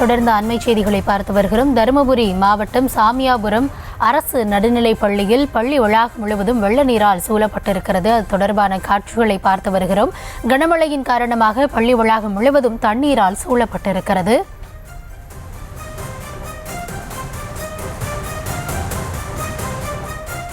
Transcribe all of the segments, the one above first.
தொடர்ந்த அண்மை செய்திகளை பார்த்து வருகிறோம். தருமபுரி மாவட்டம் சாமியாபுரம் அரசு நடுநிலைப் பள்ளியில் பள்ளி வளாகம் முழுவதும் வெள்ள நீரால் சூழப்பட்டிருக்கிறது. அது தொடர்பான காட்சிகளை பார்த்து வருகிறோம். கனமழையின் காரணமாக பள்ளி வளாகம் முழுவதும் தண்ணீரால் சூழப்பட்டிருக்கிறது.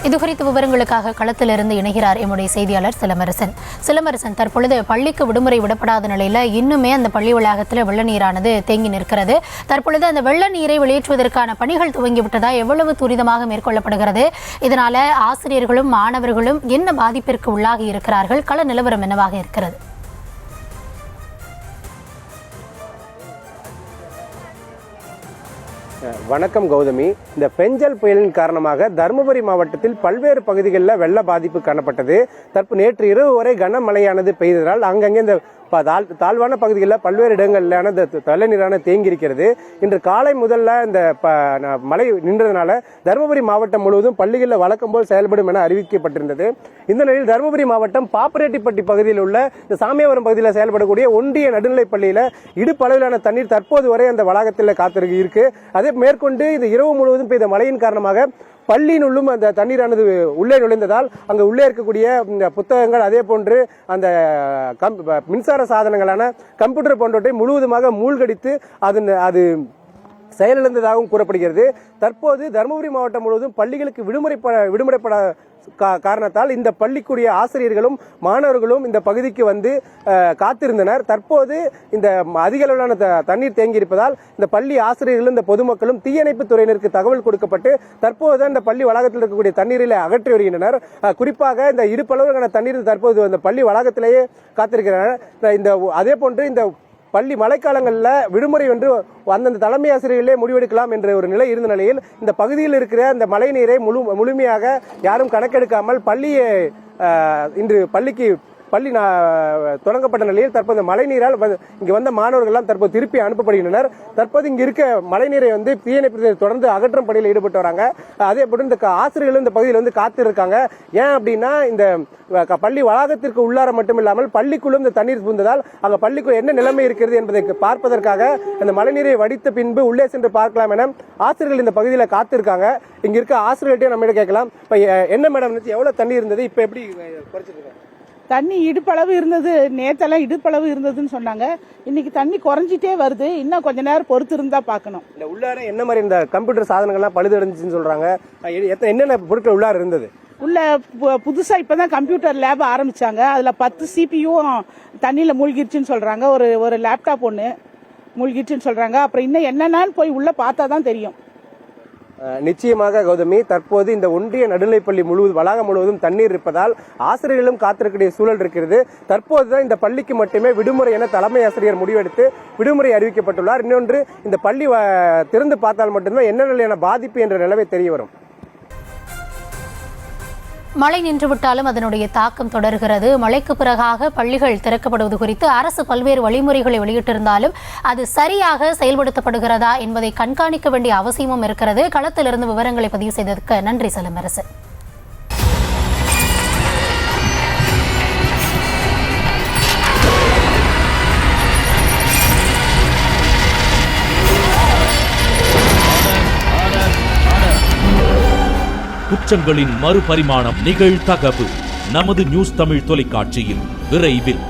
இதுகுறித்த விவரங்களுக்காக களத்திலிருந்து இணைகிறார் எம்முடைய செய்தியாளர் சிலமரசன். தற்பொழுது பள்ளிக்கு விடுமுறை விடப்படாத நிலையில் இன்னுமே அந்த பள்ளி வளாகத்தில் வெள்ள நீரானது தேங்கி நிற்கிறது. தற்பொழுது அந்த வெள்ள நீரை வெளியேற்றுவதற்கான பணிகள் துவங்கிவிட்டதா? எவ்வளவு துரிதமாக மேற்கொள்ளப்படுகிறது? இதனால ஆசிரியர்களும் மாணவர்களும் என்ன பாதிப்பிற்கு உள்ளாகி இருக்கிறார்கள்? கள நிலவரம் என்னவாக இருக்கிறது? வணக்கம் கௌதமி. இந்த பெஞ்சல் புயலின் காரணமாக தருமபுரி மாவட்டத்தில் பல்வேறு பகுதிகளில் வெள்ள பாதிப்பு காணப்பட்டது. நேற்று இரவு வரை கனமழையானது பெய்ததால் அங்கங்கே இந்த தாழ்வான பகுதிகளில் பல்வேறு இடங்களிலான இந்த வெள்ள நீரான தேங்கி இருக்கிறது. இன்று காலை முதல்ல இந்த மழை நின்றதுனால தருமபுரி மாவட்டம் முழுவதும் பள்ளிகளில் வழக்கம் போல் செயல்படும் என அறிவிக்கப்பட்டிருந்தது. இந்த நிலையில் தருமபுரி மாவட்டம் பாப்பரெட்டிப்பட்டி பகுதியில் உள்ள இந்த சாமியாபுரம் பகுதியில் செயல்படக்கூடிய ஒன்றிய நடுநிலைப் பள்ளியில் இடுப்பளவிலான தண்ணீர் தற்போது வரை அந்த வளாகத்தில் இருக்கு. அதே மேற்கொண்டு இந்த இரவு முழுவதும் பெய்த மழையின் காரணமாக பள்ளியினுள்ளும் அந்த தண்ணீரானது உள்ளே நுழைந்ததால் அங்கு உள்ளே இருக்கக்கூடிய இந்த புத்தகங்கள், அதே போன்று அந்த மின்சார சாதனங்களான கம்ப்யூட்டர் போன்றவற்றை முழுவதுமாக மூழ்கடித்து அது செயலிழந்ததாகவும் கூறப்படுகிறது. தற்போது தருமபுரி மாவட்டம் முழுவதும் பள்ளிகளுக்கு விடுமுறைப்பட காரணத்தால் இந்த பள்ளிக்குரிய ஆசிரியர்களும் மாணவர்களும் இந்த பகுதிக்கு வந்து காத்திருந்தனர். தற்போது இந்த அதிக அளவிலான தண்ணீர் தேங்கி இருப்பதால் இந்த பள்ளி ஆசிரியர்களும் இந்த பொதுமக்களும் தீயணைப்பு துறையினருக்கு தகவல் கொடுக்கப்பட்டு தற்போது இந்த பள்ளி வளாகத்தில் இருக்கக்கூடிய தண்ணீரில் அகற்றி வருகின்றனர். குறிப்பாக இந்த இருப்பளவுக்கான தண்ணீர் தற்போது இந்த பள்ளி வளாகத்திலேயே காத்திருக்கிறார்கள். அதே போன்று இந்த பள்ளி மழைக்காலங்களில் விடுமுறை என்று அந்தந்த தலைமை ஆசிரியர்களே முடிவெடுக்கலாம் என்ற ஒரு நிலை இருந்த நிலையில் இந்த பகுதியில் இருக்கிற இந்த மழை நீரை முழுமையாக யாரும் கணக்கெடுக்காமல் இன்று பள்ளி தொடங்கப்பட்ட நிலையில் தற்போது மழை நீரால் இங்கு வந்த மாணவர்கள் தற்போது திருப்பி அனுப்பப்படுகின்றனர். தற்போது இங்கு இருக்க மழை நீரை வந்து தீயணைப்பு தொடர்ந்து அகற்றும் பணியில் ஈடுபட்டு வராங்க. அதே போன்று இந்த ஆசிரியர்களும் இந்த பகுதியில் வந்து காத்திருக்காங்க. ஏன் அப்படின்னா இந்த பள்ளி வளாகத்திற்கு உள்ளார மட்டுமில்லாமல் பள்ளிக்குள்ளும் இந்த தண்ணீர் புகுந்ததால் அங்க பள்ளிக்குள் என்ன நிலைமை இருக்கிறது என்பதை பார்ப்பதற்காக அந்த மழைநீரை வடித்த பின்பு உள்ளே சென்று பார்க்கலாம் என ஆசிரியர்கள் இந்த பகுதியில் காத்திருக்காங்க. இங்க இருக்க ஆசிரியர்கள்ட்டையும் நம்ம கேட்கலாம். இப்ப என்ன மேடம், எவ்வளவு தண்ணி இருந்தது, இப்ப எப்படி குறைச்சிருக்காங்க? தண்ணி இடுப்பளவு இருந்தது, நேத்தெல்லாம் இடுப்பளவு இருந்ததுன்னு சொன்னாங்க. இன்னைக்கு தண்ணி குறைஞ்சிட்டே வருது. இன்னும் கொஞ்ச நேரம் பொறுத்து இருந்தா பாக்கணும். இந்த உள்ளார என்ன மாதிரி இந்த கம்ப்யூட்டர் சாதனங்கள்லாம் பழுதடைஞ்சுன்னு சொல்றாங்க. என்னென்ன பொருட்கள் உள்ளார இருந்தது? உள்ள புதுசா இப்பதான் கம்ப்யூட்டர் லேப் ஆரம்பிச்சாங்க. அதுல 10 CPU தண்ணியில மூழ்கிடுச்சுன்னு சொல்றாங்க. ஒரு லேப்டாப் ஒண்ணு மூழ்கிடுச்சுன்னு சொல்றாங்க. அப்புறம் இன்னும் என்னன்னு போய் உள்ள பார்த்தாதான் தெரியும். நிச்சயமாக கௌதமி, தற்போது இந்த ஒன்றிய நடுநிலைப்பள்ளி வளாகம் முழுவதும் தண்ணீர் இருப்பதால் ஆசிரியர்களும் காத்திருக்கக்கூடிய சூழல் இருக்கிறது. தற்போதுதான் இந்த பள்ளிக்கு மட்டுமே விடுமுறை என தலைமை ஆசிரியர் முடிவெடுத்து விடுமுறை அறிவிக்கப்பட்டுள்ளார். இன்னொன்று, இந்த பள்ளி திறந்து பார்த்தால் மட்டும்தான் என்ன நிலையான பாதிப்பு என்ற நிலைமை தெரிய வரும். மழை நின்றுவிட்டாலும் அதனுடைய தாக்கம் தொடர்கிறது. மழைக்கு பிறகாக பள்ளிகள் திறக்கப்படுவது குறித்து அரசு பல்வேறு வழிமுறைகளை வெளியிட்டிருந்தாலும் அது சரியாக செயல்படுத்தப்படுகிறதா என்பதை கண்காணிக்க வேண்டிய அவசியமும் இருக்கிறது. களத்திலிருந்து விவரங்களை பதிவு செய்ததற்கு நன்றி சிலமரசன். குற்றங்களின் மறுபரிமாணம் நிகழ்தகவு நமது நியூஸ் தமிழ் தொலைக்காட்சியில் விரைவில்.